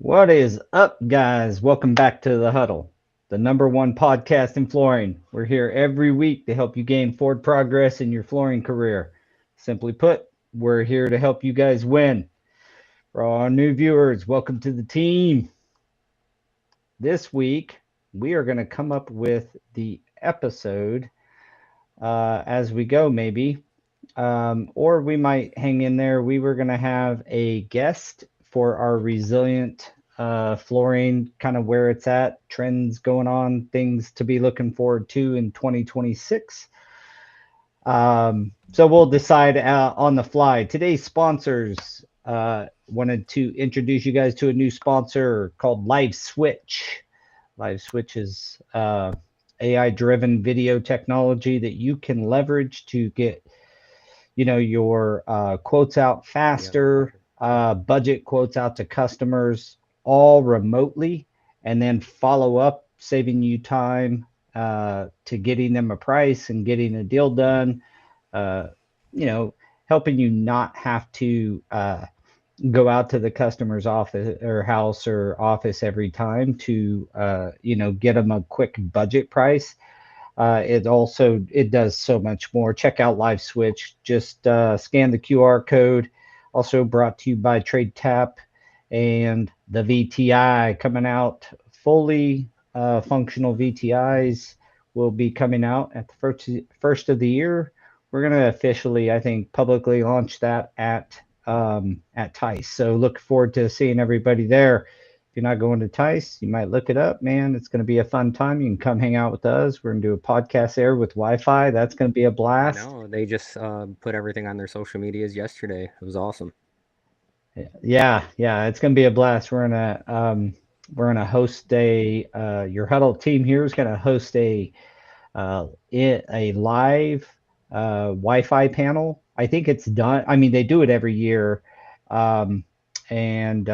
What is up, guys? Welcome back to the Huddle, the number one podcast in flooring. We're here every week to help you gain forward progress in your flooring career. Simply put, we're here to help you guys win. For all our new viewers, welcome to the team. This week, we are going to come up with the episode as we go, maybe. Or we might hang in there. We were going to have a guest for our resilient flooring, kind of where it's at, trends going on, things to be looking forward to in 2026. So we'll decide on the fly. Today's sponsors wanted to introduce you guys to a new sponsor called Live Switch. Live Switch is AI driven video technology that you can leverage to get your quotes out faster, budget quotes out to customers all remotely, and then follow up, saving you time to getting them a price and getting a deal done. Uh, Helping you not have to go out to the customer's office or house or office every time to get them a quick budget price. It does so much more. Check out Live Switch. Just scan the QR code. Also brought to you by Trade Tap and the VTI coming out. Fully functional VTIs will be coming out at the first of the year. We're going to officially, I think, publicly launch that at Tice. So look forward to seeing everybody there. If you're not going to Tice, you might look it up, man. It's going to be a fun time. You can come hang out with us. We're going to do a podcast there with Wi-Fi. That's going to be a I blast. know they just put everything on their social medias yesterday. It was awesome. Yeah, it's going to be a blast. We're gonna host your Huddle team here is going to host a live Wi-Fi panel. I think it's done. I mean, they do it every year, um, and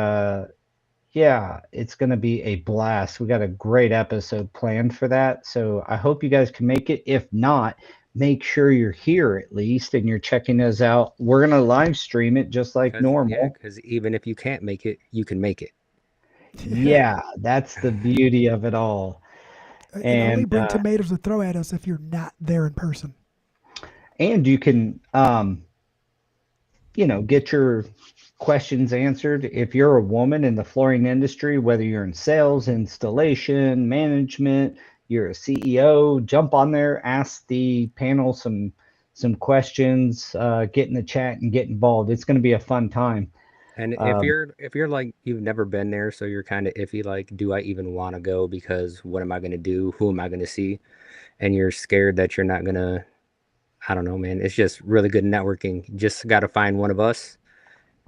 yeah, it's going to be a blast. We got a great episode planned for that. So I hope you guys can make it. If not, make sure you're here at least and you're checking us out. We're going to live stream it just like normal. Because even if you can't make it, you can make it. Yeah. Yeah, that's the beauty of it all. And only And bring tomatoes to throw at us if you're not there in person. you can get your questions answered. If you're a woman in the flooring industry, whether you're in sales, installation, management, you're a CEO, jump on there, ask the panel some questions, get in the chat and get involved. It's going to be a fun time. And Um, if you're like you've never been there, so you're kind of iffy, like, do I even want to go? Because what am I gonna do? Who am I gonna see? And you're scared that you're not gonna. I don't know, man. It's just really good networking. You just got to find one of us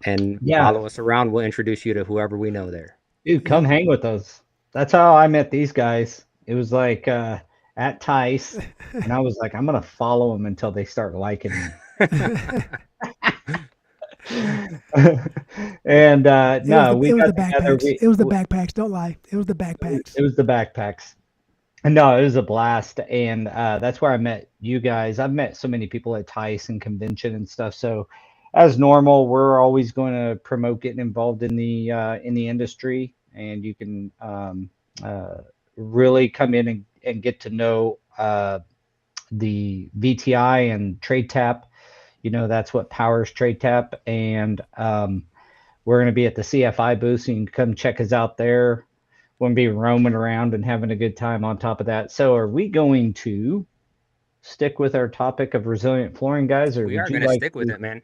and yeah, follow us around. We'll introduce you to whoever we know there. dude, come Yep. hang with us. That's how I met these guys. It was like at Tice, and I was like, I'm gonna follow them until they start liking me. And It was no, the we it was got the together. backpacks. It was the backpacks. Don't lie. It was the It backpacks. was the backpacks. No, it was a blast, and that's where I met you guys. I've met so many people at Tice and convention and stuff. So, as normal, we're always going to promote getting involved in the industry, and you can really come in and get to know the VTI and Trade Tap. That's what powers Trade Tap, and we're going to be at the CFI booth, so you can come check us out there. We're going to be roaming around and having a good time on top of that. So, are we going to stick with our topic of resilient flooring, guys, or We would are you gonna like stick with to? it, man.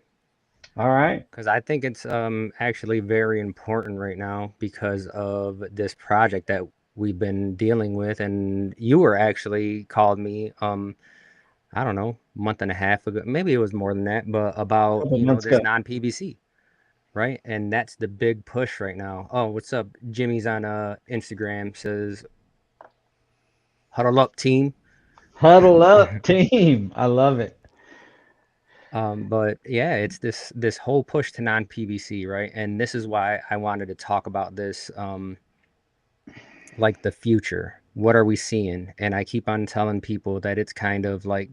All right. Because I think it's actually very important right now because of this project that we've been dealing with. And you were actually called me, I don't know, month and a half ago, maybe it was more than that, but A about, couple months this ago. non-PVC, right? And that's the big push right now. Oh, what's up? Jimmy's on Instagram, says, huddle up team. Huddle up, team. I love it. But yeah, it's this whole push to non-PVC, right? And this is why I wanted to talk about this, like the future. What are we seeing? And I keep on telling people that it's kind of like,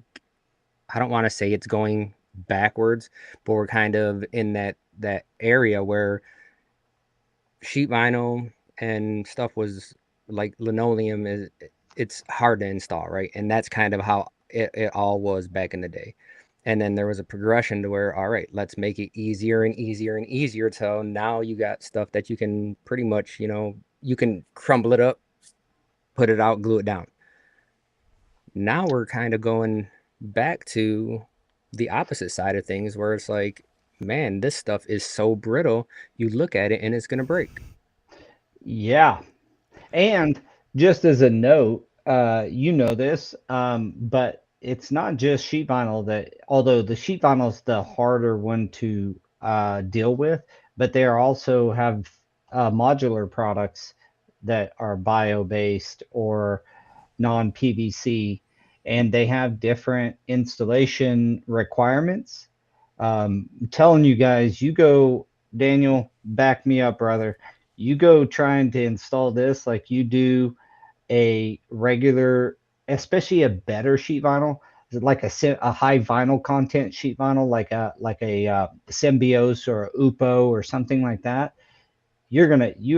I don't want to say it's going backwards, but we're kind of in that area where sheet vinyl and stuff was like linoleum is it's hard to install, right? And that's kind of how it all was back in the day. And then there was a progression to where, all right, let's make it easier and easier and easier till now you got stuff that you can pretty much, you can crumble it up, put it out, glue it down. Now we're kind of going back to the opposite side of things where it's like, man, this stuff is so brittle. You look at it and it's going to break. Yeah. And just as a note, you know this, but it's not just sheet vinyl that, although the sheet vinyl is the harder one to deal with, but they are also have modular products that are bio-based or non-PVC, and they have different installation requirements. I'm telling you guys, you go, Daniel, back me up, brother. You go trying to install this like you do a regular, especially a better sheet vinyl, like a high vinyl content sheet vinyl, like a Symbiose or a Upo or something like that. You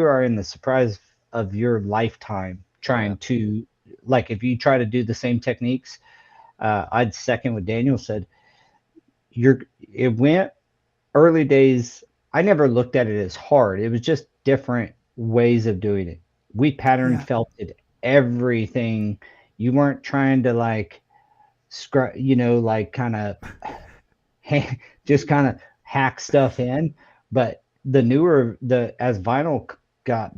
are in the surprise of your lifetime Oh, yeah. trying to, like, if you try to do the same techniques. I'd second what Daniel said. It went early days. I never looked at it as hard. It was just different ways of doing it. We pattern Yeah. felted everything. You weren't trying to like like kind of just kind of hack stuff in. But the as vinyl got,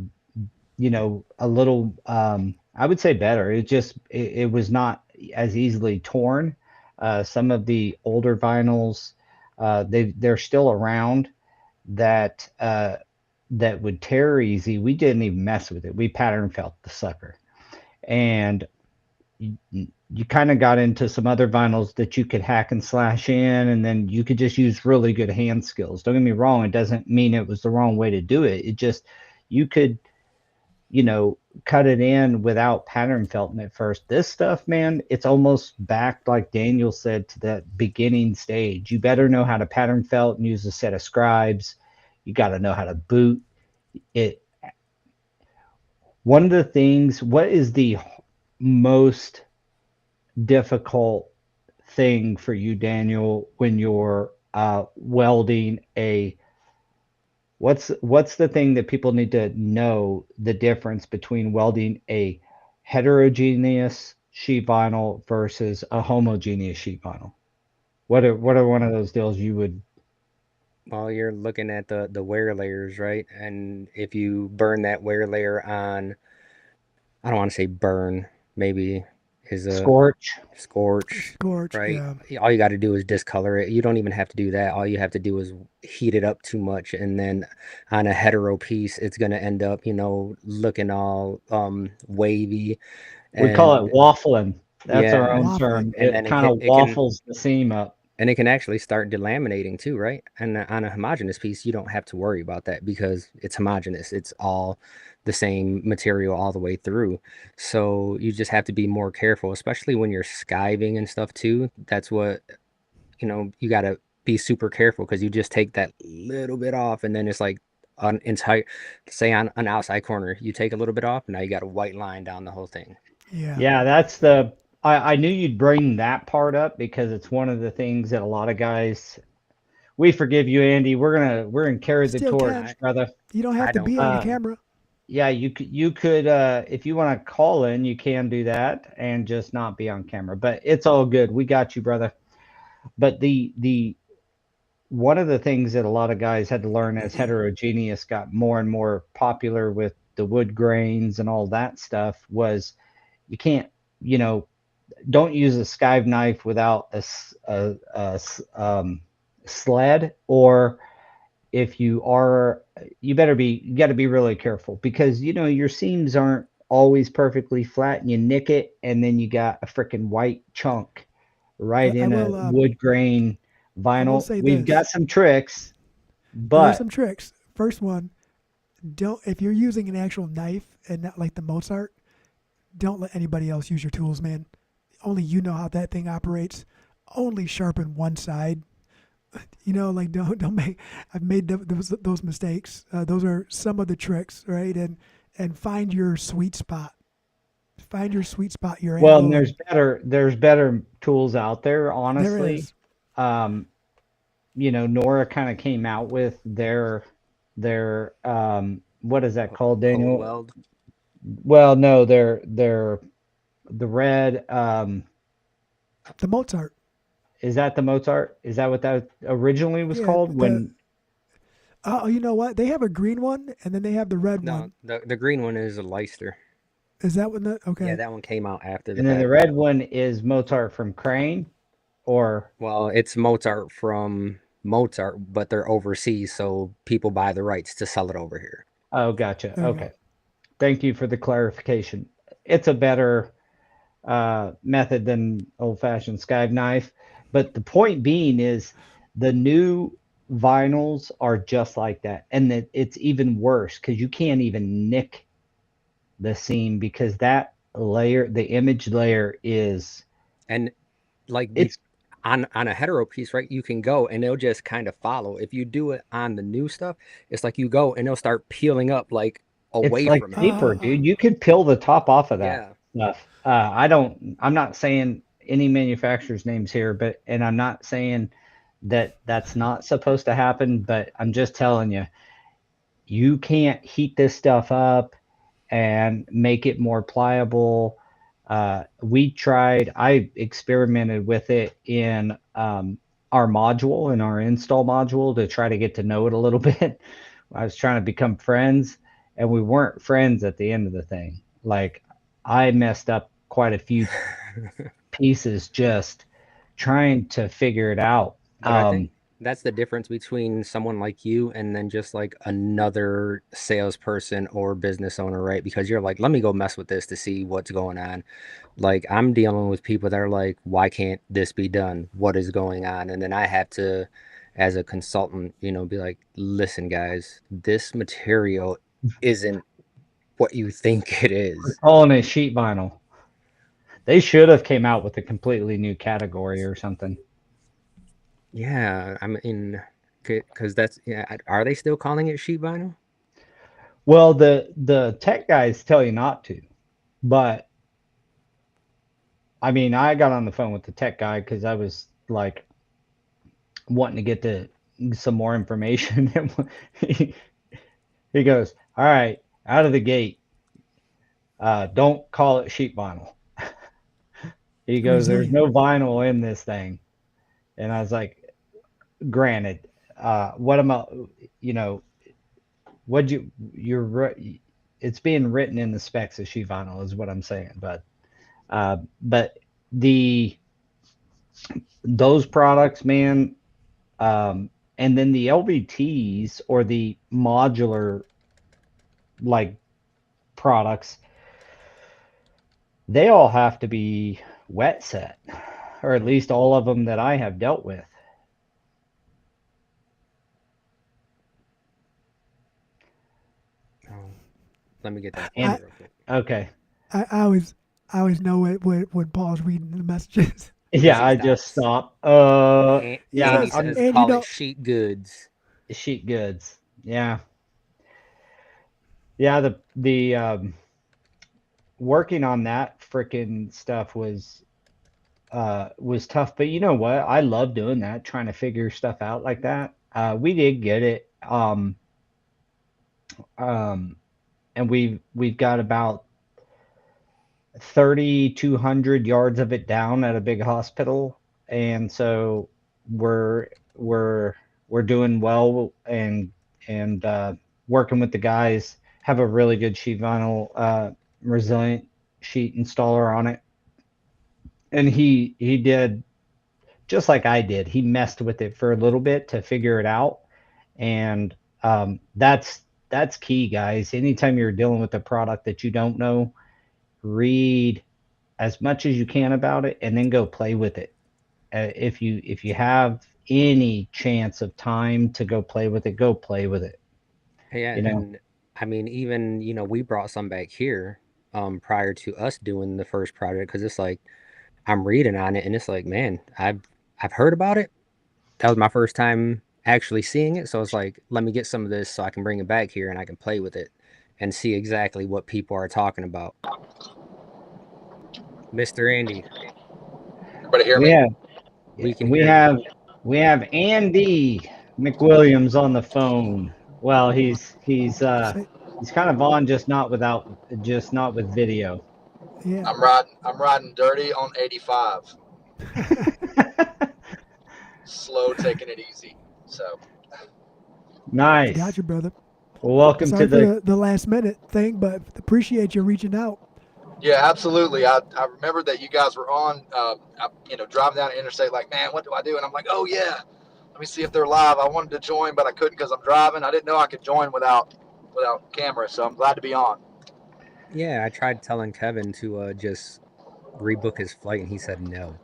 a little, I would say better. It was not as easily torn. Some of the older vinyls, they're still around that would tear easy. We didn't even mess with it. We pattern felt the sucker. And you kind of got into some other vinyls that you could hack and slash in, and then you could just use really good hand skills. Don't get me wrong, it doesn't mean it was the wrong way to do it. It just, you could, cut it in without pattern felting at first. This stuff, man, it's almost back, like Daniel said, to that beginning stage. You better know how to pattern felt and use a set of scribes. You got to know how to boot it. One of the things, what is the most difficult thing for you, Daniel, when you're welding a what's the thing that people need to know the difference between welding a heterogeneous sheet vinyl versus a homogeneous sheet vinyl? What are one of those deals you would? Well, you're looking at the wear layers, right? And if you burn that wear layer on, I don't want to say burn, maybe is a Scorch? scorch, Scorch. right? Yeah. All you got to do is discolor it. You don't even have to do that. All you have to do is heat it up too much, and then on a hetero piece, it's gonna end up, looking all wavy, We call it and waffling. That's our yeah, own Waffling. term. and It then kind of waffles the seam up. it can actually start delaminating too, right? And on a homogeneous piece, you don't have to worry about that because it's homogeneous. It's all the same material all the way through. So you just have to be more careful, especially when you're skiving and stuff too. That's what, you got to be super careful because you just take that little bit off and then it's like an entire, say on an outside corner, you take a little bit off, now you got a white line down the whole thing. Yeah. Yeah, that's the. I knew you'd bring that part up because it's one of the things that a lot of guys. We forgive you, Andy. We're gonna carry the Still can. torch, I brother. You don't have I to don't be on the Uh, camera. yeah, you could if you want to call in, you can do that and just not be on camera. But it's all good. We got you, brother. But the one of the things that a lot of guys had to learn as heterogeneous got more and more popular with the wood grains and all that stuff was you can't, you know, don't use a skive knife without a sled, or if you are, you got to be really careful because your seams aren't always perfectly flat, and you nick it and then you got a freaking white chunk right I in a will. wood grain I will vinyl. say We've got this. some tricks, There are but some tricks. First one, don't if you're using an actual knife and not like the Mozart, don't let anybody else use your tools, man. Only you know how that thing operates. Only sharpen one side. Like don't make. I've made those mistakes. Those are some of the tricks, right? And and find your sweet spot. Find your sweet spot, your Well, and angle, and there's better tools out there, there honestly. is. Um, Nora kind of came out with their what is that called, Cold Daniel? weld. Well, no, they're the red The Mozart. is that the Mozart? Is that what that originally was Yeah. called The when oh, you know what? They have a green one, and then they have the red No, one. the green one is a Leicester. Is that one? Yeah, Okay. that one came out after the and then the fact. red one is Mozart from Crane or Well, it's Mozart from Mozart, but they're overseas, so people buy the rights to sell it over here. oh, gotcha. There you go. Okay. Thank you for the clarification. It's a better method than old-fashioned skyve knife. But the point being is the new vinyls are just like that, and that it's even worse because you can't even nick the seam because that layer, the image layer, is And like it's on a hetero piece, right? You can go and they'll just kind of follow. If you do it on the new stuff, it's like you go and they'll start peeling up like it's away like from it. paper, dude. You could peel the top off of that Yeah. stuff. I'm not saying any manufacturer's names here, but and I'm not saying that that's not supposed to happen, but I'm just telling you, you can't heat this stuff up and make it more pliable. I experimented with it in our module, in our install module, to try to get to know it a little bit. I was trying to become friends, and we weren't friends at the end of the thing. Like, I messed up quite a few pieces just trying to figure it out. But I think that's the difference between someone like you and then just like another salesperson or business owner, right? Because you're like, let me go mess with this to see what's going on. Like I'm dealing with people that are like, why can't this be done? What is going on? And then I have to, as a consultant, be like, listen, guys, this material isn't what you think it We're is. calling it sheet vinyl. They should have came out with a completely new category or something. Yeah, I mean, because that's, yeah, are they still calling it sheet vinyl? Well, the tech guys tell you not to, but I mean, I got on the phone with the tech guy because I was like wanting to get to some more information. And he goes, "All right, out of the gate, don't call it sheet vinyl." He goes, "There's Resilient. no vinyl in this thing," and I was like, "Granted, what am I? You know, what it's being written in the specs of sheet vinyl is what I'm saying, but the those products, man, and then the LVTs or the modular like products, they all have to be wet set, or at least all of them that I have dealt with. Oh, let me get that for And I you real quick. okay, I always know when Paul's reading the messages. Because yeah, he I just stops. stopped. He Yeah, Andy says, says, I'm and you call it know, sheet goods. sheet goods. Yeah, yeah. The working on that freaking stuff was tough, but you know what? I love doing that, trying to figure stuff out like that. We did get it, um, and we've got about 3,200 yards of it down at a big hospital, and so we're we're we're doing well and working with the guys. Have a really good sheet vinyl resilient sheet installer on it, and he did just like I did. He messed with it for a little bit to figure it out, and that's key, guys. Anytime you're dealing with a product that you don't know, read as much as you can about it, and then go play with it. If you have any chance of time to go play with it, go play with it. Yeah, You know, and I mean, even, we brought some back here prior to us doing the first project because it's like I'm reading on it and it's like, man, I've heard about it. That was my first time actually seeing it, so it's like, let me get some of this so I can bring it back here and I can play with it. and see exactly what people are talking about. Mr. Andy, Everybody hear We me? have we can we hear you. have we have Andy McWilliams on the phone. Well, Say, he's kind of on, just not with video. yeah. I'm riding dirty on 85. Slow, taking it easy. So Nice. Got you, brother. Well, welcome to Sorry for the. the last minute thing, but appreciate you reaching out. yeah, absolutely. I remember that you guys were on, driving down the interstate like, man, what do I do? And I'm like, oh yeah, let me see if they're live. I wanted to join, but I couldn't because I'm driving. I didn't know I could join without camera. So I'm glad to be on. Yeah, I tried telling Kevin to just rebook his flight, and he said no.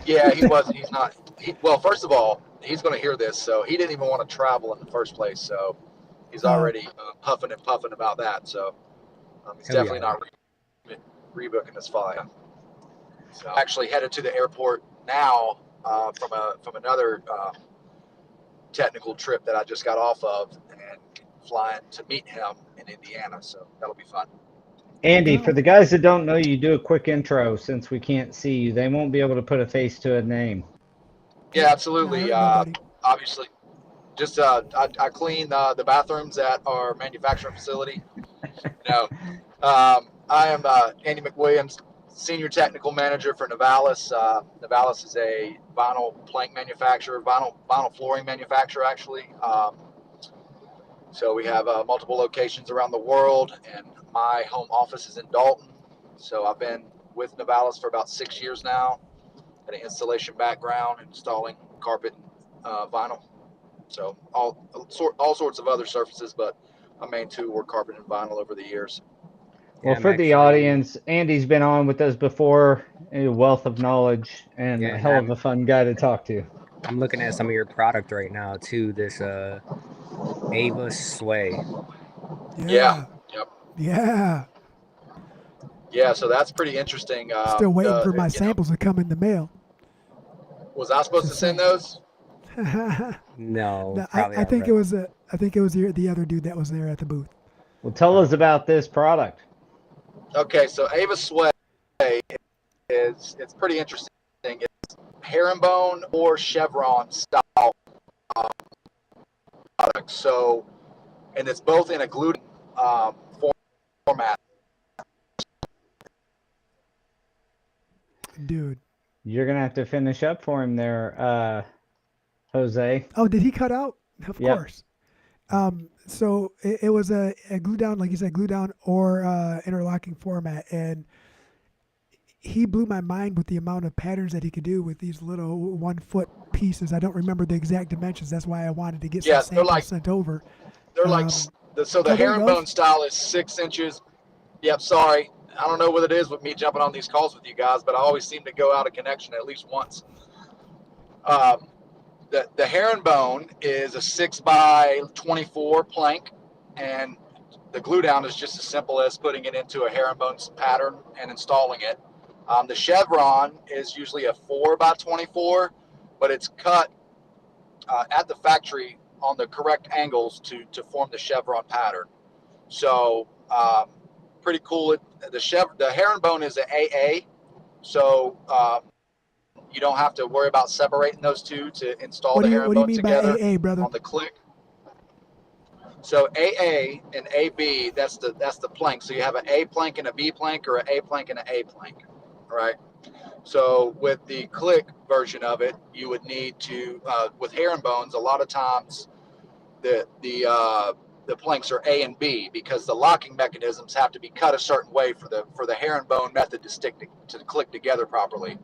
Yeah, he was. He's not. Well, first of all, he's going to hear this, so he didn't even want to travel in the first place. So he's already huffing and puffing about that. So he's He'll be definitely all not rebooking his flight. So I'm actually headed to the airport now from another technical trip that I just got off of, and flying to meet him in Indiana. So that'll be fun. Andy, No. for the guys that don't know you, do a quick intro since we can't see you. They won't be able to put a face to a name. Yeah, Not absolutely. hurt nobody. Obviously, just I clean the bathrooms at our manufacturing facility. I am Andy McWilliams, Senior Technical Manager for Novalis. Novalis is a vinyl plank manufacturer, vinyl flooring manufacturer, actually. So we have multiple locations around the world, and my home office is in Dalton. So I've been with Novalis for about 6 years now. Got an installation background, installing carpet and vinyl. So all sorts of other surfaces, but my main two were carpet and vinyl over the years. Well, Yeah, I'm for the actually. audience, Andy's been on with us before, a wealth of knowledge and Yeah, a and hell of a fun guy to talk to. I'm looking at some of your product right now too. This Ava Sway. Yeah. Yeah. Yep. Yeah. Yeah. So that's pretty interesting. Still waiting for my samples to come in the mail. Was I supposed to Just send saying. those? No, No, probably I not think right. it was the other dude that was there at the booth. Well, tell us about this product. Okay. So Ava Sway it's pretty interesting. It's herringbone or chevron style product. So, and it's both in a gluten format. Dude. You're gonna have to finish up for him there, Jose. Oh, did he cut out? Of Yep. course. So it was a glue down, like you said, glue down or interlocking format, and he blew my mind with the amount of patterns that he could do with these little 1 foot pieces. I don't remember the exact dimensions. That's why I wanted to get some Yeah, samples sent over. they're like Um, so the oh, there he herringbone goes. style is 6 inches. Yep. Sorry. I don't know what it is with me jumping on these calls with you guys, but I always seem to go out of connection at least once. Um, the herringbone is a 6x24 plank, and the glue down is just as simple as putting it into a herringbone pattern and installing it. The chevron is usually a 4x24, but it's cut at the factory on the correct angles to form the chevron pattern. So pretty cool. The herringbone is an AA, so you don't have to worry about separating those two to install the What do you herringbone mean by together AA, brother? on the click. So AA and AB, that's the plank. So you have an A plank and a B plank, or an A plank and an A plank, right? So with the click version of it, you would need to with herringbones. A lot of times the planks are A and B because the locking mechanisms have to be cut a certain way for the herringbone method to stick to click together properly.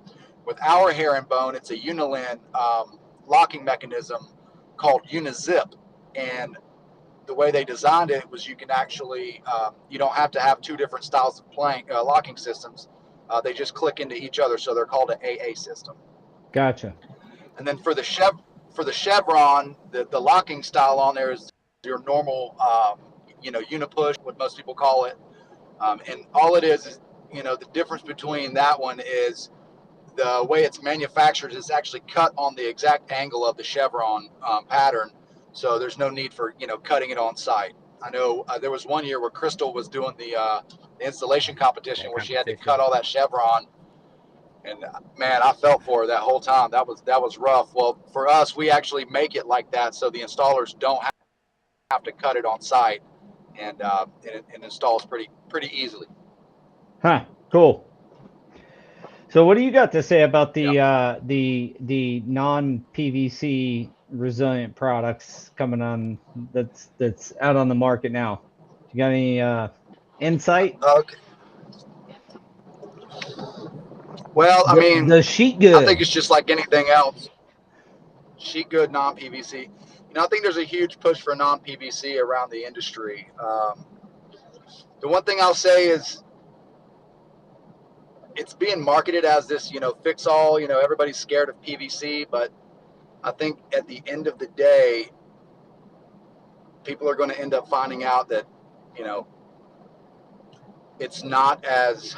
With our herringbone, it's a unilin locking mechanism called Unizip, and the way they designed it was you can actually you don't have to have two different styles of plank locking systems. They just click into each other, so they're called an AA system. Gotcha. And then for the chevron, the locking style on there is your normal unipush, what most people call it. And all it is the difference between that one is the way it's manufactured is actually cut on the exact angle of the chevron pattern. So there's no need for cutting it on site. I know there was one year where Crystal was doing the installation competition where she had to cut all that chevron, and man, I felt for her that whole time. That was rough. Well, for us, we actually make it like that so the installers don't have to cut it on site, and it installs pretty easily. Huh. Cool. So what do you got to say about the Yep. the non PVC resilient products coming on that's out on the market now? You got any insight? Okay. Well, I mean, The sheet I think good. it's just like anything else. Sheet good non-PVC. I think there's a huge push for non-PVC around the industry. The one thing I'll say is it's being marketed as this, fix all. Everybody's scared of PVC, but I think at the end of the day, people are going to end up finding out that, it's not as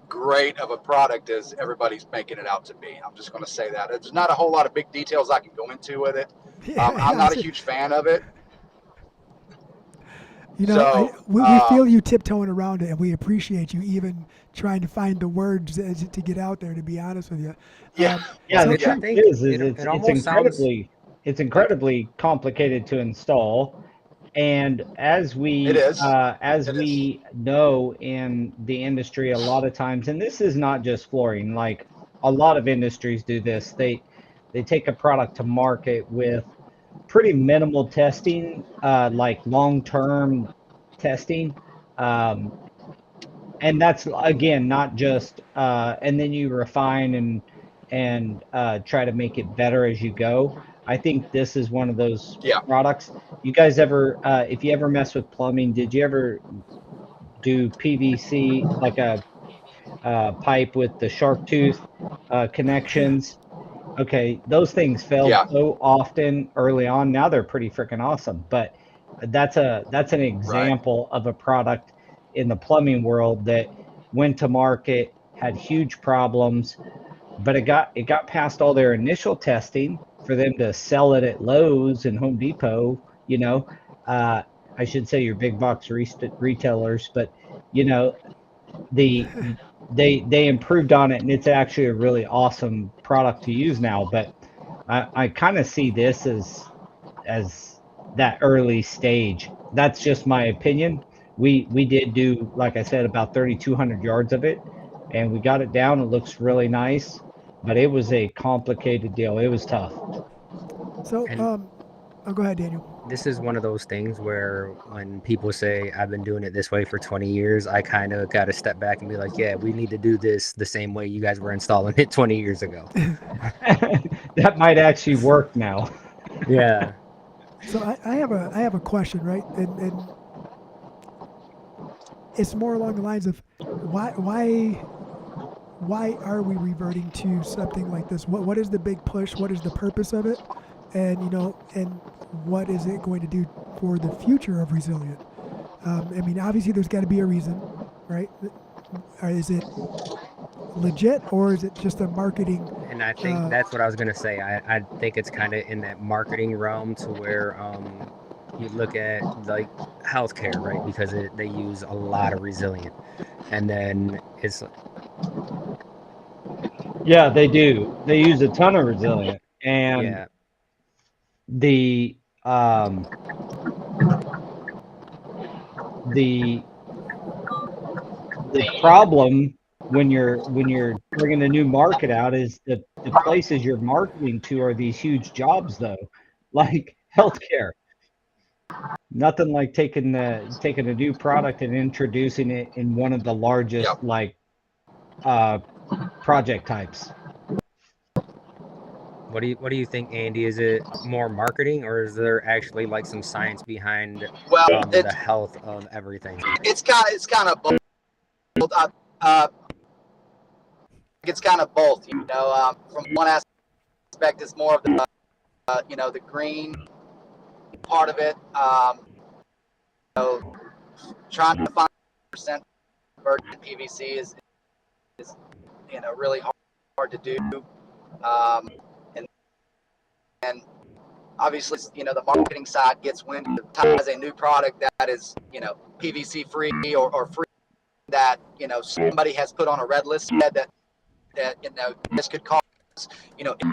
great of a product as everybody's making it out to be. I'm just going to say that. There's not a whole lot of big details I can go into with it. I'm not a huge fan of it. So we feel you tiptoeing around it, and we appreciate you even trying to find the words to get out there. To be honest with you, yeah, the truth is it it's incredibly complicated to install, and as we know in the industry, a lot of times, and this is not just flooring, like a lot of industries do this. They take a product to market with pretty minimal testing, like long-term testing. And that's again not just and then you refine and try to make it better as you go. I think this is one of those products. You guys ever if you ever mess with plumbing, did you ever do PVC like a pipe with the shark tooth connections? Okay, those things failed so often early on. Now they're pretty freaking awesome. But that's an example of a product in the plumbing world that went to market, had huge problems, but it got past all their initial testing for them to sell it at Lowe's and Home Depot. I should say your big box retailers, but the they improved on it, and it's actually a really awesome product to use now. But I kind of see this as that early stage. That's just my opinion. We did do, like I said, about 3,200 yards of it, and we got it down. It looks really nice, but it was a complicated deal. It was tough. So go ahead, Daniel. This is one of those things where when people say I've been doing it this way for 20 years, I kind of got to step back and be like, yeah, we need to do this the same way you guys were installing it 20 years ago. That might actually work now. Yeah. So I have a question, right? And it's more along the lines of why are we reverting to something like this? What is the big push? What is the purpose of it? And and what is it going to do for the future of resilient? I mean, obviously there's got to be a reason, right? Is it legit, or is it just a marketing? And I think that's what I was gonna say. I think it's kind of in that marketing realm to where you look at like healthcare, right? Because they use a lot of resilient, and then it's Yeah, they do. They use a ton of resilient, and the the problem when you're bringing a new market out is that the places you're marketing to are these huge jobs, though, like healthcare. Nothing like taking a new product and introducing it in one of the largest project types. What do you think, Andy? Is it more marketing, or is there actually like some science behind the health of everything? It's kind of both. It's kind of both. From one aspect, it's more of the the green part of it. Trying to find percent virgin PVC is really hard to do. And obviously, the marketing side gets wind as a new product that is, PVC free or free, that, somebody has put on a red list that this could cause,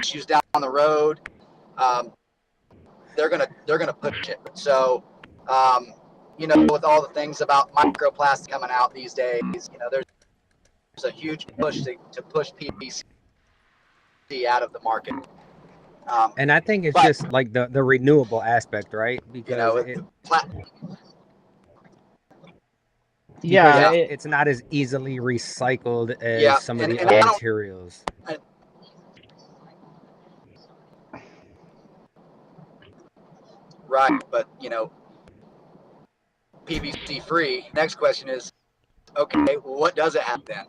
issues down the road. They're gonna push it. So, with all the things about microplastic coming out these days, there's a huge push to push PVC out of the market. And I think it's but just like the renewable aspect, right? Because Yeah, it's not as easily recycled as some of the and other materials. Right, but PVC free. Next question is, okay, well, what does it have then?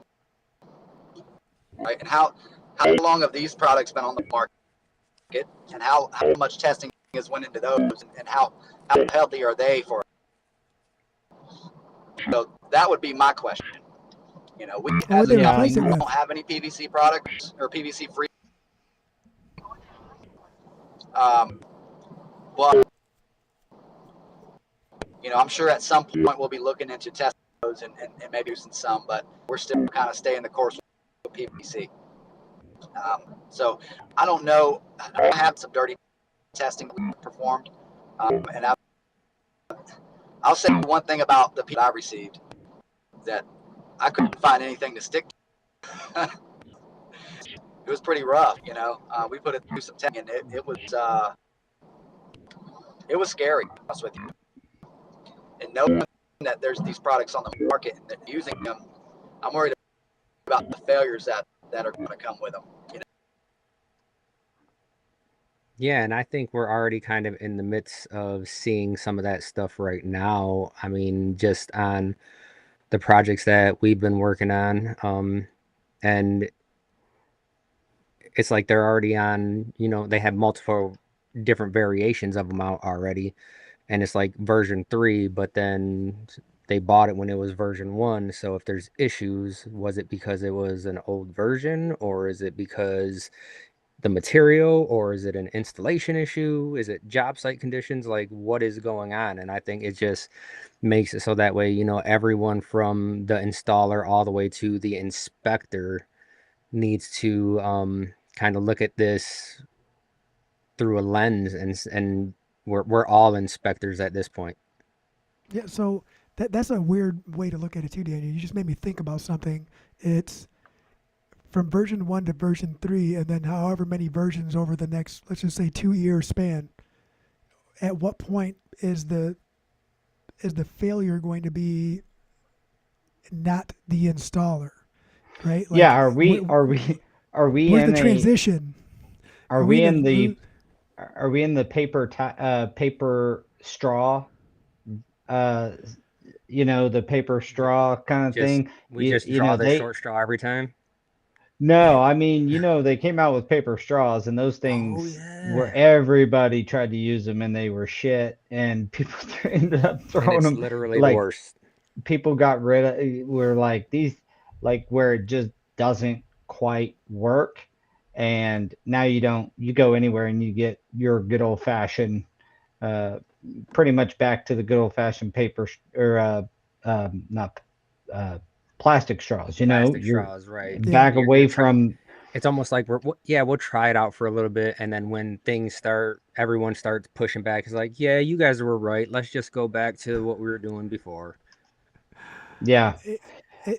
Right, and how long have these products been on the market, and how much testing has went into those, and how healthy are they for us? So that would be my question. We as a company don't have any PVC products or PVC free. But I'm sure at some point we'll be looking into testing those and maybe using some, but we're still kind of staying the course with PVC. So I don't know. I have some dirty testing we performed, and I'll say one thing about the people I received, that I couldn't find anything to stick to. It was pretty rough, we put it through some testing, and it was scary, to be honest with you. And knowing that there's these products on the market and that using them, I'm worried about the failures that are going to come with them. Yeah, and I think we're already kind of in the midst of seeing some of that stuff right now. I mean, just on the projects that we've been working on, and it's like they're already on, they have multiple different variations of them out already, and it's like version 3, but then they bought it when it was version 1. So if there's issues, was it because it was an old version, or is it because the material, or is it an installation issue? Is it job site conditions? Like, what is going on? And I think it just makes it so that way, everyone from the installer all the way to the inspector needs to kind of look at this through a lens, and we're all inspectors at this point. Yeah, so that's a weird way to look at it too, Daniel. You just made me think about something. It's from version 1 to version 3, and then however many versions over the next, let's just say, 2-year span. At what point is the failure going to be not the installer, right? Like, yeah. Are we where's in the transition? Are we in the paper straw? The paper straw kind of thing. We just draw the short straw every time. No, I mean, they came out with paper straws, and those things where everybody tried to use them, and they were shit, and people ended up throwing them. Literally the worst. People got rid of, were like these, like where it just doesn't quite work, and now you go anywhere and you get your good old fashioned, pretty much back to the good old fashioned paper or not. Plastic straws, straws, right? Back away from. It's almost like we'll try it out for a little bit, and then when things everyone starts pushing back. It's like, yeah, you guys were right. Let's just go back to what we were doing before. Yeah,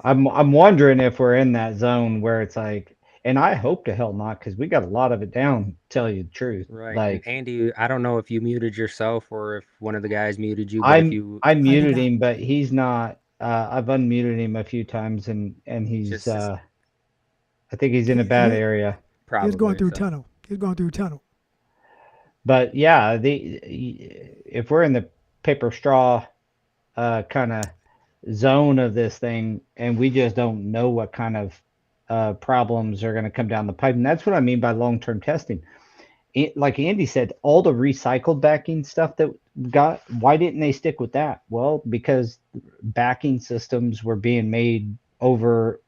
I'm wondering if we're in that zone where it's like, and I hope to hell not, because we got a lot of it down. To tell you the truth, right? Like, and Andy, I don't know if you muted yourself or if one of the guys muted you. But I muted him, but he's not. I've unmuted him a few times, and he's. I think he's in a bad area. Probably. He's going through a tunnel. But yeah, if we're in the paper straw kind of zone of this thing, and we just don't know what kind of problems are going to come down the pipe, and that's what I mean by long-term testing. Like Andy said, all the recycled backing stuff that why didn't they stick with that? Well, because backing systems were being made over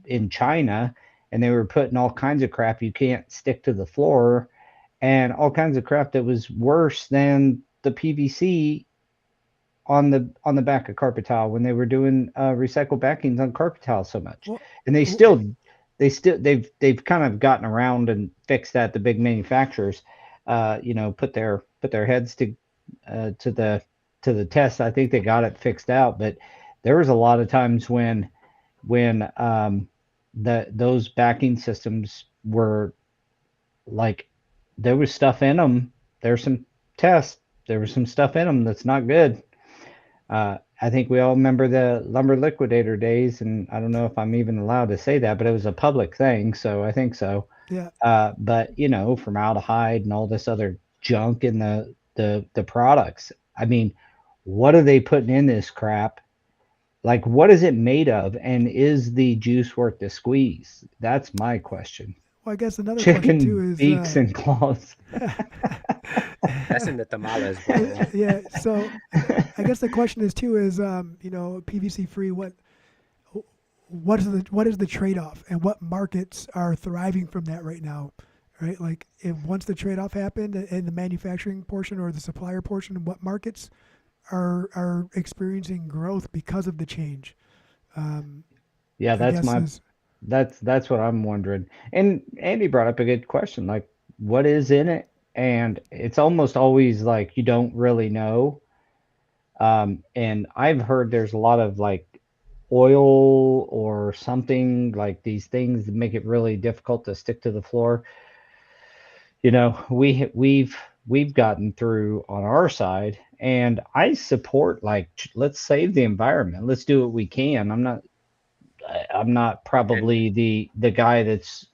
in China, and they were putting all kinds of crap you can't stick to the floor, and all kinds of crap that was worse than the PVC on the back of carpet tile when they were doing recycled backings on carpet tile so much. Well, And they've kind of gotten around and fixed that. The big manufacturers, put their heads to the test. I think they got it fixed out, but there was a lot of times when those backing systems were like, there was stuff in them. There's some tests. There was some stuff in them that's not good. I think we all remember the lumber liquidator days, and I don't know if I'm even allowed to say that, but it was a public thing, so I think so. yeah. But formaldehyde and all this other junk in the products. I mean, what are they putting in this crap? Like, what is it made of, and is the juice worth the squeeze? That's my question. Well, I guess another question too Chicken is, beaks and claws. That's in the tamales bowl. yeah. So I guess the question is too is, PVC free. What is the trade off, and what markets are thriving from that right now? Right, like if once the trade off happened in the manufacturing portion or the supplier portion, what markets are experiencing growth because of the change? Um, Yeah, I guess is that's what I'm wondering. And Andy brought up a good question, like what is in it? And it's almost always like you don't really know. And I've heard there's a lot of like oil or something like these things that make it really difficult to stick to the floor. We've gotten through on our side, and I support like let's save the environment. Let's do what we can. I'm not And probably the guy that's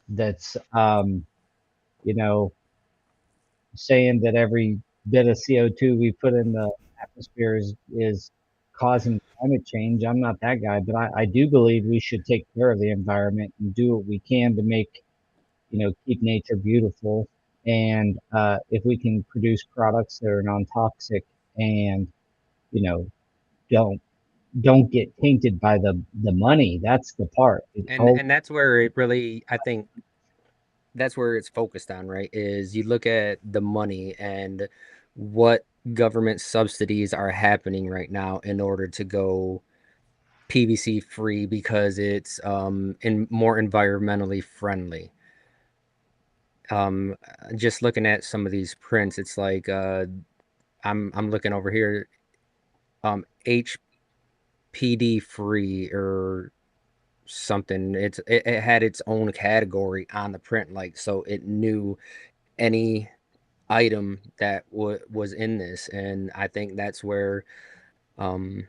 you know saying that every bit of CO2 we put in the atmosphere is causing climate change. I'm not that guy, but I do believe we should take care of the environment and do what we can to make, keep nature beautiful. And if we can produce products that are non-toxic and, you know, don't don't get tainted by the money, that's the part. and that's where it really, I think that's where it's focused on, right? Is you look at the money and what government subsidies are happening right now in order to go PVC free because it's more environmentally friendly. Um, just looking at some of these prints, it's like I'm looking over here, HPD free or something. It had its own category on the print, like so it knew any item that was in this, and I think that's where um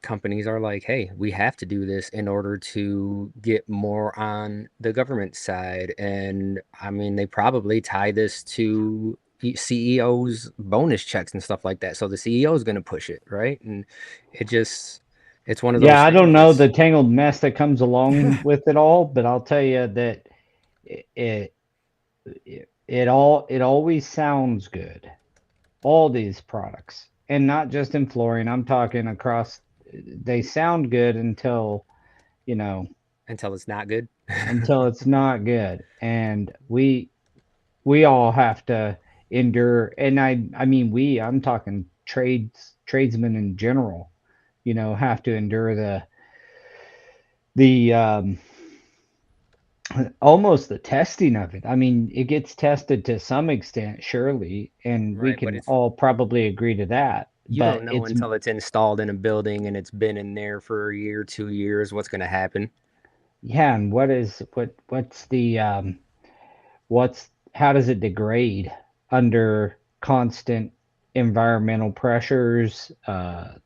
companies are like, hey, we have to do this in order to get more on the government side. And I mean, they probably tie this to CEOs' bonus checks and stuff like that. So the CEO is going to push it, right? And it just, it's one of Yeah, those I don't things know that's, the tangled mess that comes along with it all, but I'll tell you that it it always sounds good. All these products, and not just in flooring. I'm talking across. They sound good you know until it's not good. until it's not good, and we all have to endure. And I mean I'm talking tradesmen in general. Have to endure the almost the testing of it. I mean, it gets tested to some extent, surely, and we Right, but can it's, all probably agree to that. you But don't know it's until it's installed in a building and it's been in there for a year, 2 years, what's going to happen. yeah, and what's the what's how does it degrade under constant environmental pressures?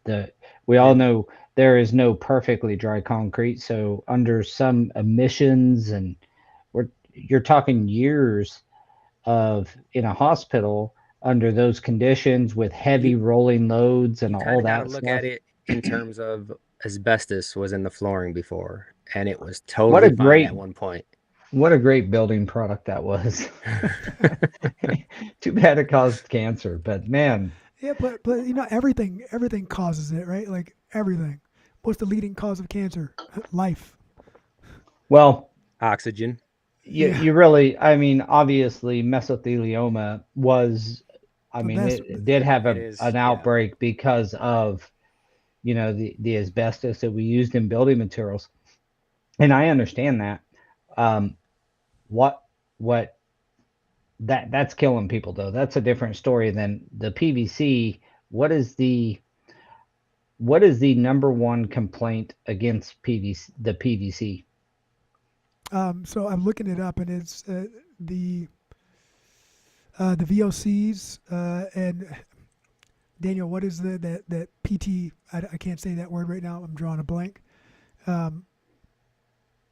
The We all And know there is no perfectly dry concrete, so under some emissions and you're talking years of in a hospital under those conditions with you heavy rolling loads and you kind all of got to that look at stuff. it in terms of asbestos was in the flooring before, and it was What totally a fine at great one point. what a great building product that was. Too bad it caused cancer, but man, yeah, but everything causes it, right? Like everything. What's the leading cause of cancer? Life. well, Oxygen. Yeah. you really, I mean, obviously mesothelioma was, I Well, mean, that's it did have It an is, yeah. outbreak because of, the asbestos that we used in building materials. And I understand that. Um, what what that's killing people though. That's a different story than the PVC. What is the number one complaint against the PVC? so I'm looking it up, and it's the VOCs and Daniel. What is that PT? I can't say that word right now. I'm drawing a blank. Um,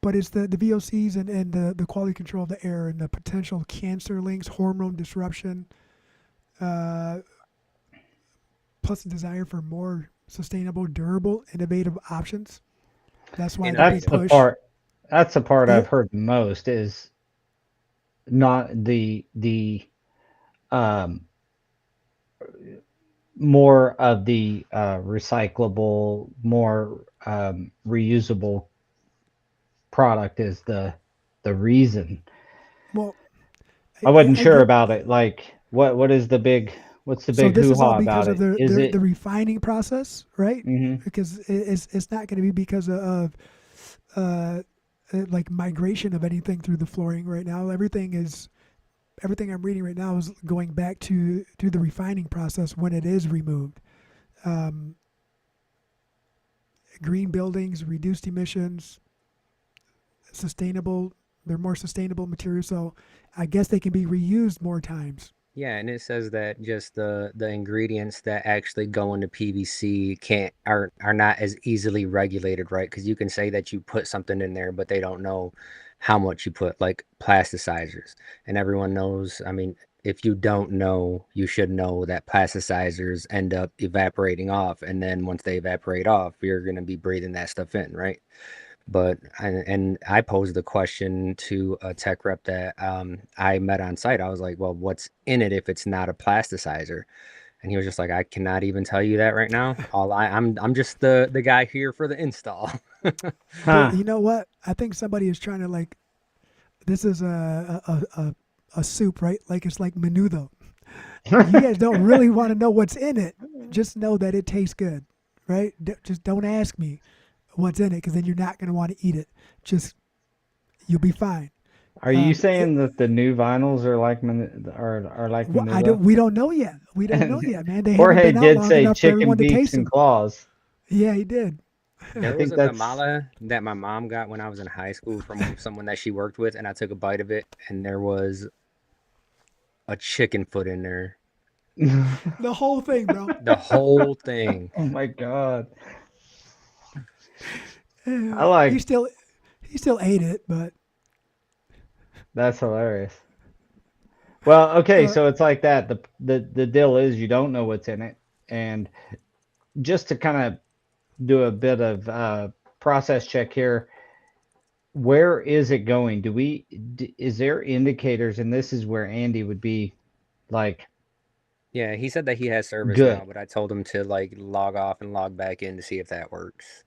but it's the VOCs and the quality control of the air and the potential cancer links, hormone disruption, uh, plus the desire for more sustainable, durable, innovative options. That's why the big That's the Innovative. push. part. That's the part Go I've ahead. heard the most is not the um more of the recyclable, more reusable product is the reason. Well, I wasn't sure again, about it. Like, what's the so big this hoo is all ha because about of it? Is the it? refining process, right? Hmm. Because it's not going to be because of uh, like migration of anything through the flooring right now. Everything I'm reading right now is going back to the refining process when it is removed. Um, Green buildings, reduced emissions, sustainable. They're more sustainable materials, so I guess they can be reused more times. Yeah, and it says that just the ingredients that actually go into PVC can't are not as easily regulated, right? Because you can say that you put something in there, but they don't know how much you put, like plasticizers. And everyone knows, I mean, if you don't know, you should know that plasticizers end up evaporating off, and then once they evaporate off, you're gonna be breathing that stuff in, right? But and I posed the question to a tech rep that I met on site. I was like, "Well, what's in it if it's not a plasticizer?" And he was just like, "I cannot even tell you that right now. I'm just the guy here for the install." Well, Huh. you know what? I think somebody is trying to like. This is a soup, right? Like it's like menudo. You guys don't really want to know what's in it. Just know that it tastes good, right? Just don't ask me what's in it because then you're not going to want to eat it. Just you'll be fine. Are you It, saying that the new vinyls are like are like well, Menudo? we don't know yet. We don't know yet, man. They haven't Jorge been out did long say enough for chicken everyone to beaks taste and them. claws. Yeah, he did. I There was think a that's tamale that my mom got when I was in high school from someone that she worked with, and I took a bite of it, and there was a chicken foot in there. The whole thing, bro. The whole thing. oh my god. I like He still he still ate it, but that's hilarious. Well, okay, uh, so it's like that. The deal is you don't know what's in it, and just to kind of do a bit of process check here, where is it going? Is there indicators, and this is where Andy would be like Yeah, he said that he has service good. now, but I told him to like log off and log back in to see if that works.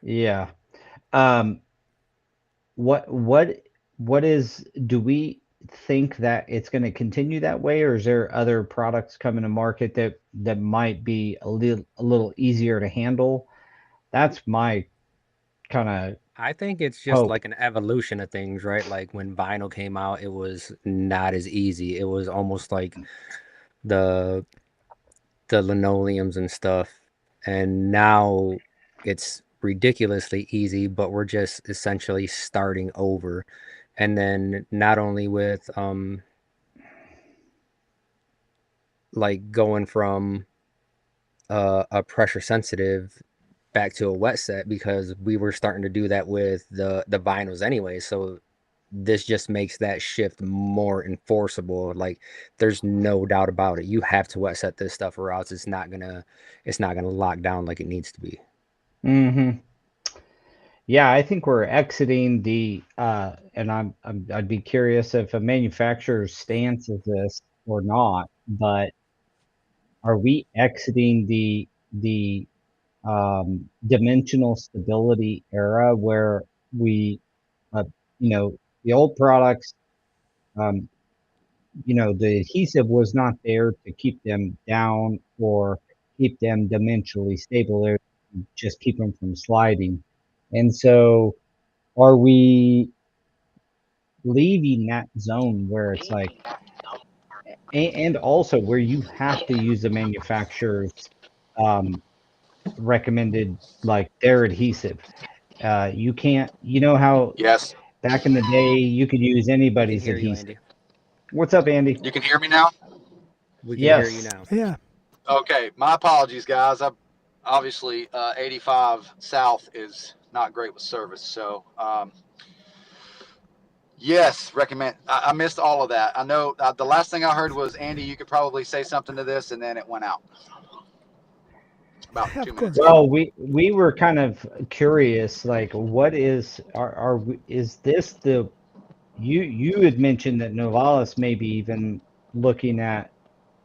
Yeah. Um, what what what is do we think that it's going to continue that way, or is there other products coming to market that might be a little easier to handle? That's my kind of I think it's just hope. like an evolution of things, right? Like when vinyl came out, it was not as easy. It was almost like the the linoleums and stuff. And now it's ridiculously easy, but we're just essentially starting over. And then not only with like going from a pressure sensitive back to a wet set because we were starting to do that with the vinyls anyway. So this just makes that shift more enforceable. Like there's no doubt about it. You have to wet set this stuff or else it's not gonna lock down like it needs to be. Hmm. Yeah, I think we're exiting and I'd be curious if a manufacturer's stance is this or not, but are we exiting the dimensional stability era where we, uh, you know, the old products, um, the adhesive was not there to keep them down or keep them dimensionally stable. They just keep them from sliding. And so, are we leaving that zone where it's like, and also where you have to use the manufacturer's um, recommended, like their adhesive? You can't, how Yes. back in the day you could use We can anybody's hear you, adhesive. Andy. What's up, Andy? You can hear me now? We can hear you Yes. now. Yeah. Okay. My apologies, guys. I obviously 85 South is not great with service. So, yes, recommend. I missed all of that. I know the last thing I heard was, Andy, you could probably say something to this, and then it went out about Of 2 minutes course. ago. Well, we were kind of curious, like, what is is this the you had mentioned that Novalis may be even looking at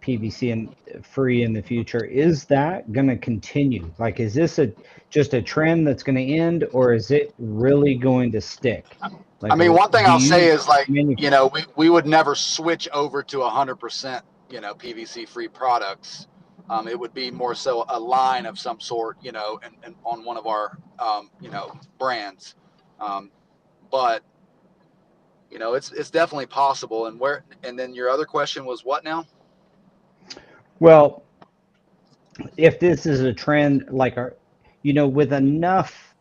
PVC and free in the future. Is that going to continue? Like, is this just a trend that's going to end, or is it really going to stick? I Like, mean, one thing do I'll say you is, like, manu- we would never switch over to 100%, PVC free products. It would be more so a line of some sort, and on one of our, brands. Um, but it's definitely possible. And then your other question was what now? well, if this is a trend, like, with enough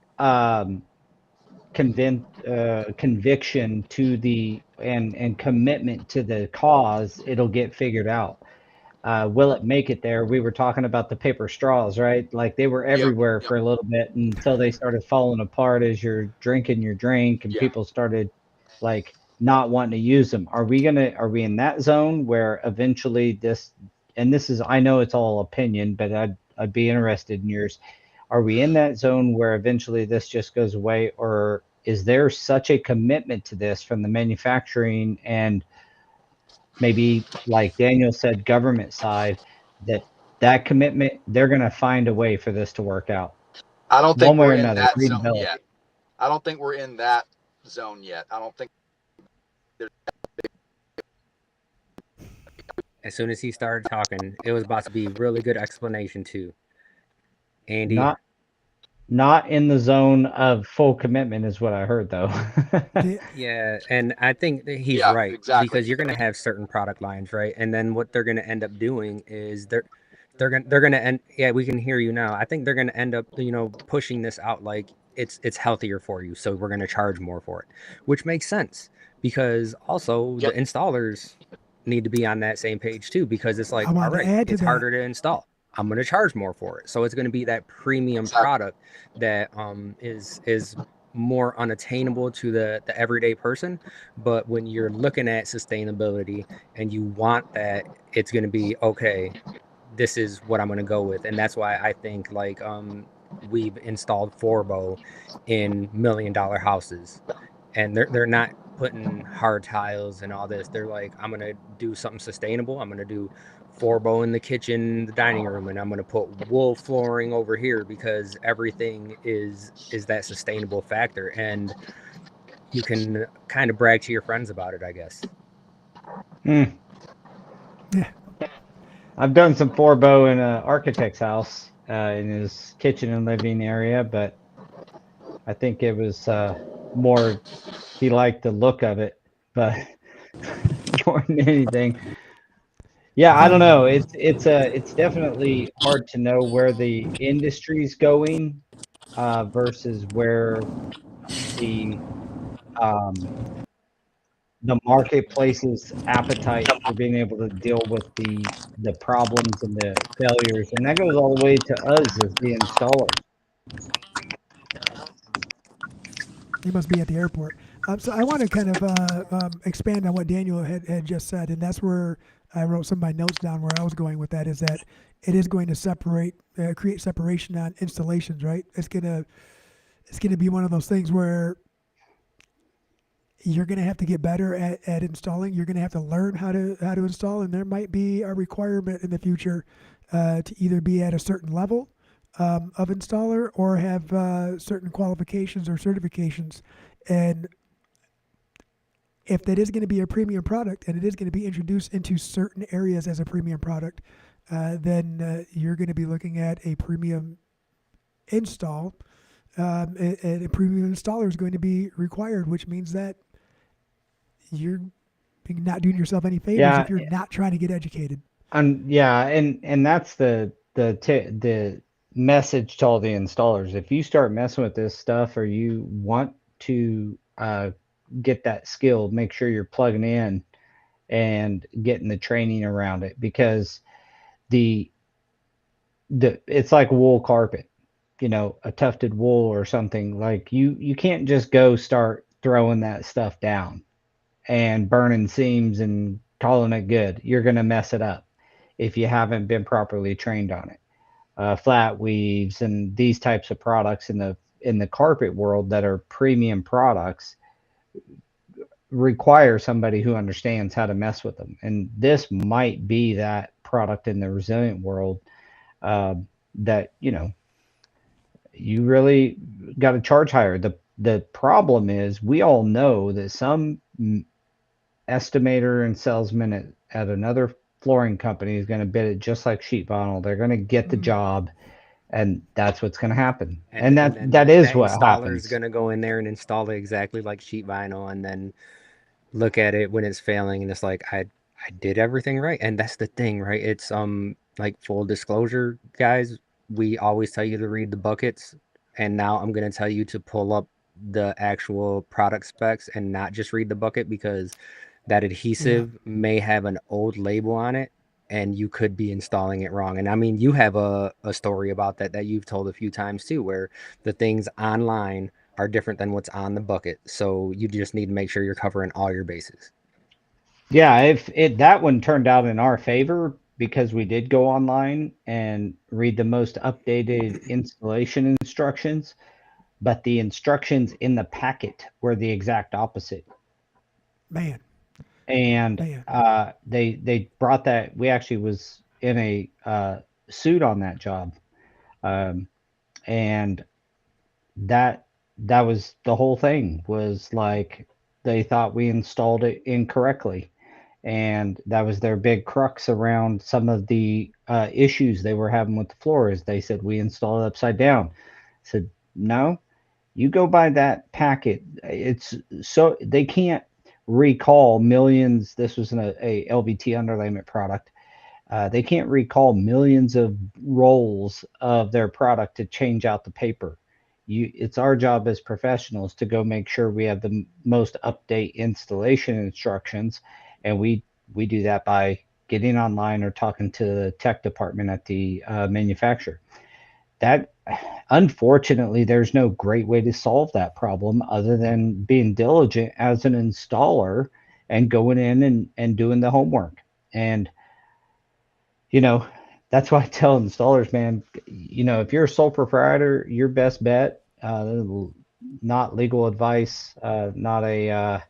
conviction to and commitment to the cause, it'll get figured out. Will it make it there? We were talking about the paper straws, right? Like, they were Yep. everywhere Yep. for a little bit until they started falling apart as you're drinking your drink and Yeah. people started, like, not wanting to use them. Are we in that zone where eventually and this is, I know it's all opinion, but I'd be interested in yours. Are we in that zone where eventually this just goes away, or is there such a commitment to this from the manufacturing and maybe, like Daniel said, government side, that commitment, they're going to find a way for this to work out I don't one think way or we're in another? that Read the zone bill. yet. I don't think we're in that zone yet. I don't think there's. As soon as he started talking, it was about to be really good explanation too. Andy, Not in the zone of full commitment is what I heard, though. yeah, and I think that he's Yeah, right exactly. because you're gonna have certain product lines, right? And then what they're gonna end up doing is they're gonna end. Yeah, we can hear you now. I think they're gonna end up, pushing this out like it's healthier for you, so we're gonna charge more for it, which makes sense because also the Yep. installers need to be on that same page too because it's like, I all wanted to right, add to it's that. harder to install. I'm gonna charge more for it, so it's gonna be that premium Exactly. product that is more unattainable to the everyday person. But when you're looking at sustainability and you want that, it's going to be okay, this is what I'm going to go with. And that's why I think, like, we've installed Forbo in $1 million houses, and they're not putting hard tiles and all this. They're like, I'm gonna do something sustainable. I'm gonna do Forbo in the kitchen, the dining room, and I'm gonna put wool flooring over here because everything is that sustainable factor. And you can kind of brag to your friends about it, I guess. Hmm. Yeah. I've done some Forbo in an architect's house, in his kitchen and living area, but I think it was more he liked the look of it, but more than anything. Yeah, I don't Yeah. know. It's definitely hard to know where the industry's going versus where the um, the marketplace's appetite for being able to deal with the problems and the failures, and that goes all the way to us as the installers. You must be at the airport. So I want to kind of expand on what Daniel had just said, and that's where I wrote some of my notes down. Where I was going with that is that it is going to create separation on installations. Right? It's gonna be one of those things where you're gonna have to get better at installing. You're gonna have to learn how to install, and there might be a requirement in the future to either be at a certain level of installer or have certain qualifications or certifications. And if that is going to be a premium product and it is going to be introduced into certain areas as a premium product, then you're going to be looking at a premium install, and a premium installer is going to be required, which means that you're not doing yourself any favors Yeah, if you're not trying to get educated. yeah, and that's the message to all the installers. If you start messing with this stuff or you want to get that skill, make sure you're plugging in and getting the training around it, because the it's like wool carpet, a tufted wool or something. Like you can't just go start throwing that stuff down and burning seams and calling it good. You're going to mess it up if you haven't been properly trained on it. Flat weaves and these types of products in the carpet world that are premium products require somebody who understands how to mess with them. And this might be that product in the resilient world, uh, that you really got to charge higher. The problem is we all know that some estimator and salesman at another flooring company is going to bid it just like sheet vinyl. They're going to get the job, and that's what's going to happen. And then that is that what installer is happens. going to go in there and install it exactly like sheet vinyl, and then look at it when it's failing, and it's like I did everything right. And that's the thing, right? It's like, full disclosure, guys, we always tell you to read the buckets, and now I'm going to tell you to pull up the actual product specs and not just read the bucket, because that adhesive may have an old label on it and you could be installing it wrong. And I mean, you have a story about that you've told a few times too, where the things online are different than what's on the bucket. So you just need to make sure you're covering all your bases. Yeah, if it that one turned out in our favor because we did go online and read the most updated installation instructions, but the instructions in the packet were the exact opposite. Man, And man. they brought that. We actually was in a suit on that job, um, and that that was the whole thing. Was like they thought we installed it incorrectly, and that was their big crux around some of the issues they were having with the floors. They said we installed it upside down. I said no, you go by that packet. It's so they can't recall millions. This was a LVT underlayment product. They can't recall millions of rolls of their product to change out the paper. It's our job as professionals to go make sure we have the most update installation instructions, and we do that by getting online or talking to the tech department at the manufacturer. That unfortunately, there's no great way to solve that problem other than being diligent as an installer and going in and doing the homework. And you know, that's why I tell installers, man, if you're a sole proprietor, your best bet, not legal advice, not a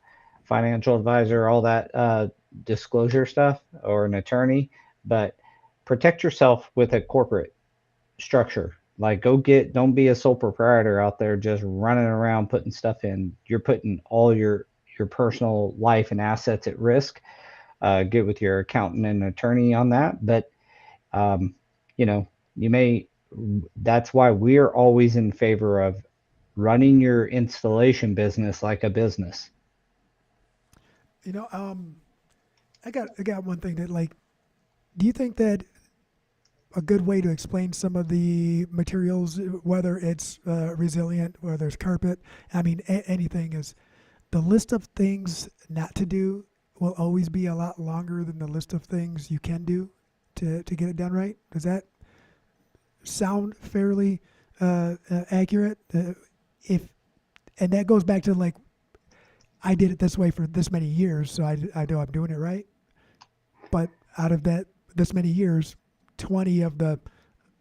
financial advisor, all that disclosure stuff, or an attorney, but protect yourself with a corporate structure. Like, don't be a sole proprietor out there just running around putting stuff in. You're putting all your personal life and assets at risk. Get with your accountant and attorney on that. But um, you know, you may, that's why we're always in favor of running your installation business like a business. You know, I got one thing that, like, do you think that a good way to explain some of the materials, whether it's resilient, whether it's carpet, I mean, anything, is the list of things not to do will always be a lot longer than the list of things you can do to get it done right? Does that sound fairly accurate? If and that goes back to, like, I did it this way for this many years, so I know I'm doing it right. But out of that this many years, 20 of the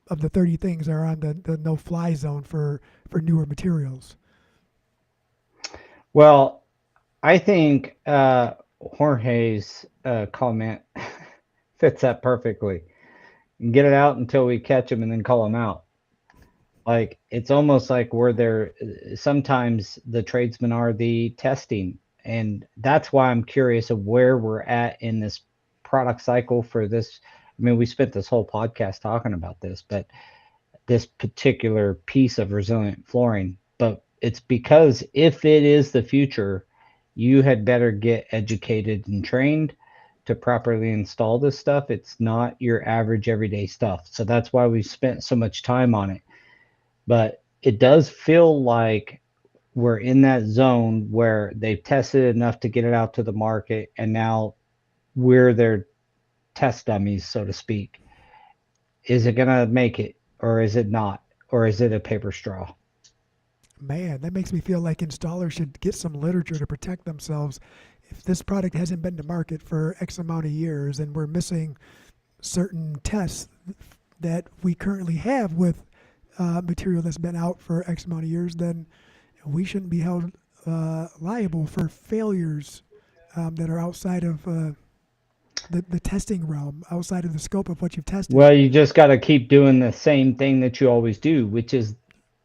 30 things are on the no fly zone for newer materials. Well, I think Jorge's comment fits that perfectly. Get it out until we catch them and then call them out. Like, it's almost like we're there. Sometimes the tradesmen are the testing and that's why I'm curious of where we're at in this product cycle for this. I mean, we spent this whole podcast talking about this, but this particular piece of resilient flooring. But it's because if it is the future, you had better get educated and trained to properly install this stuff. It's not your average everyday stuff. So that's why we spent so much time on it. But it does feel like we're in that zone where they've tested enough to get it out to the market, and now we're their test dummies, so to speak. Is it going to make it, or is it not? Or is it a paper straw? Man, that makes me feel like installers should get some literature to protect themselves. If this product hasn't been to market for X amount of years and we're missing certain tests that we currently have with material that's been out for X amount of years, then we shouldn't be held liable for failures that are outside of the testing realm, outside of the scope of what you've tested. Well, you just got to keep doing the same thing that you always do, which is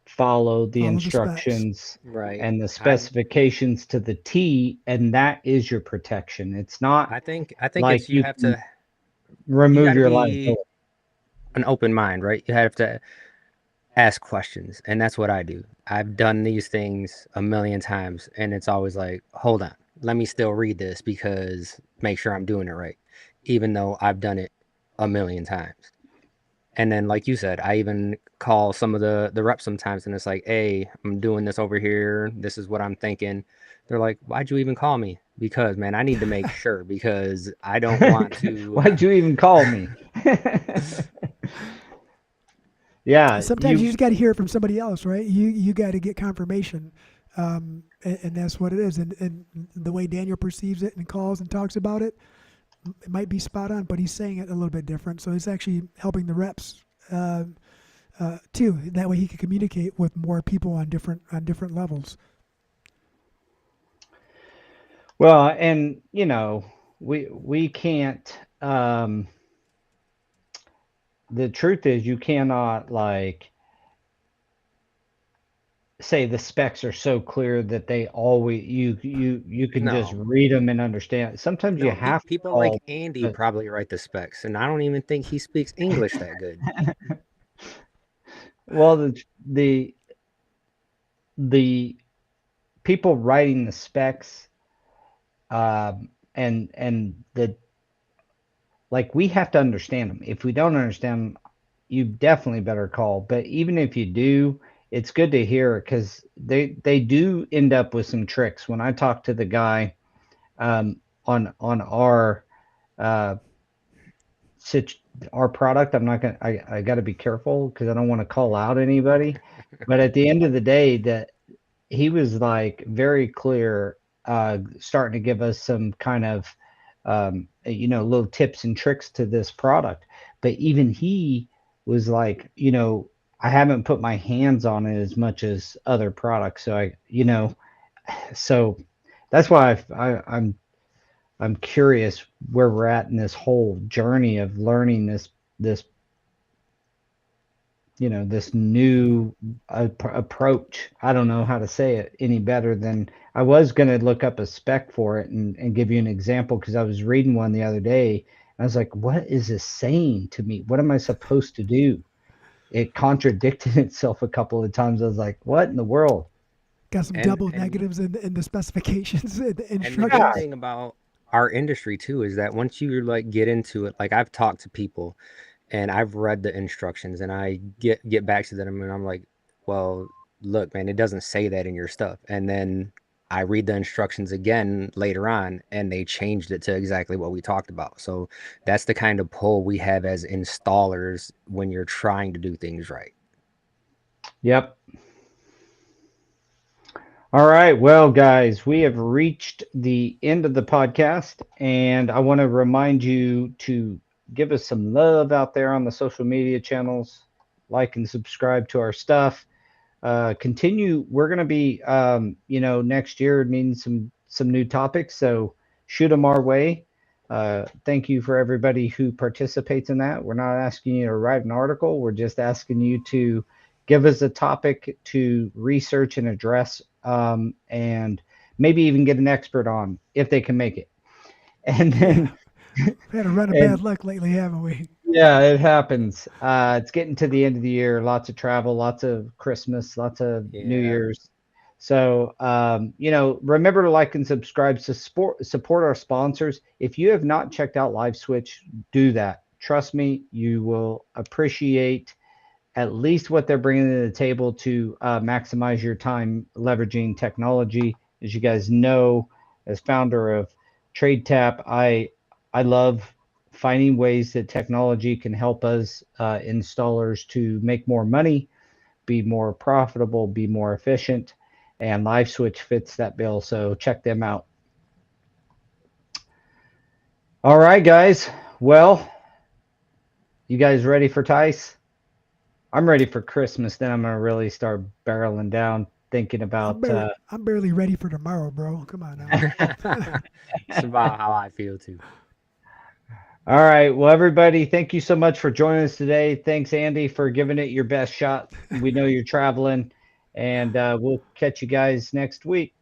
follow the instructions Right. and the specifications to the T, and that is your protection. It's not I think like it's you have to remove your be liability. an open mind, right? You have to ask questions, and that's what I do. I've done these things a million times, and it's always like, hold on, let me still read this because make sure I'm doing it right, even though I've done it a million times. And then, like you said, I even call some of the reps sometimes, and it's like, hey, I'm doing this over here. This is what I'm thinking. They're like, why'd you even call me? Because, man, I need to make sure, because I don't want to. Why'd you even call me? Yeah, Sometimes you just got to hear it from somebody else, right? You got to get confirmation, and that's what it is. And the way Daniel perceives it and calls and talks about it, it might be spot on, but he's saying it a little bit different. So it's actually helping the reps too. That way he can communicate with more people on different levels. Well, and you know, we can't. The truth is, you cannot like say the specs are so clear that they always you can just No. read them and understand. Sometimes you No, have to people call. like Andy probably write the specs, and I don't even think he speaks English that good. Well, the people writing the specs, and the like, we have to understand them. If we don't understand them, you definitely better call. But even if you do, it's good to hear it, because they do end up with some tricks. When I talk to the guy on our uh, our product, I'm not gonna. I got to be careful because I don't want to call out anybody. But at the end of the day, that he was like very clear, starting to give us some kind of little tips and tricks to this product. But even he was like, I haven't put my hands on it as much as other products. So so that's why I'm curious where we're at in this whole journey of learning this this new approach. I don't know how to say it any better than I was going to look up a spec for it and give you an example, because I was reading one the other day. And I was like, what is this saying to me? What am I supposed to do? It contradicted itself a couple of times. I was like, what in the world? Got some double negatives in the specifications and the instructions. And the good thing about our industry too is that once you like get into it, like I've talked to people and I've read the instructions, and I get back to them, and I'm like, well, look, man, it doesn't say that in your stuff. And then I read the instructions again later on, and they changed it to exactly what we talked about. So that's the kind of pull we have as installers when you're trying to do things right. Yep. All right. Well, guys, we have reached the end of the podcast, and I want to remind you to give us some love out there on the social media channels, like and subscribe to our stuff. Continue. We're going to be, next year needing some new topics, so shoot them our way. Thank you for everybody who participates in that. We're not asking you to write an article. We're just asking you to give us a topic to research and address, and maybe even get an expert on if they can make it. And then We've had a run of and bad luck lately, haven't we? yeah, it happens. It's getting to the end of the year, lots of travel, lots of Christmas, lots of New Yeah. Year's. So, remember to like and subscribe to support our sponsors. If you have not checked out Live Switch, do that. Trust me, you will appreciate at least what they're bringing to the table to maximize your time leveraging technology. As you guys know, as founder of TradeTap, I love finding ways that technology can help us installers to make more money, be more profitable, be more efficient, and LiveSwitch fits that bill. So check them out. All right, guys. Well, you guys ready for Tice? I'm ready for Christmas. Then I'm gonna really start barreling down, thinking about. I'm barely ready for tomorrow, bro. Come on now. It's about how I feel too. All right. Well, everybody, thank you so much for joining us today. Thanks, Andy, for giving it your best shot. We know you're traveling, and we'll catch you guys next week.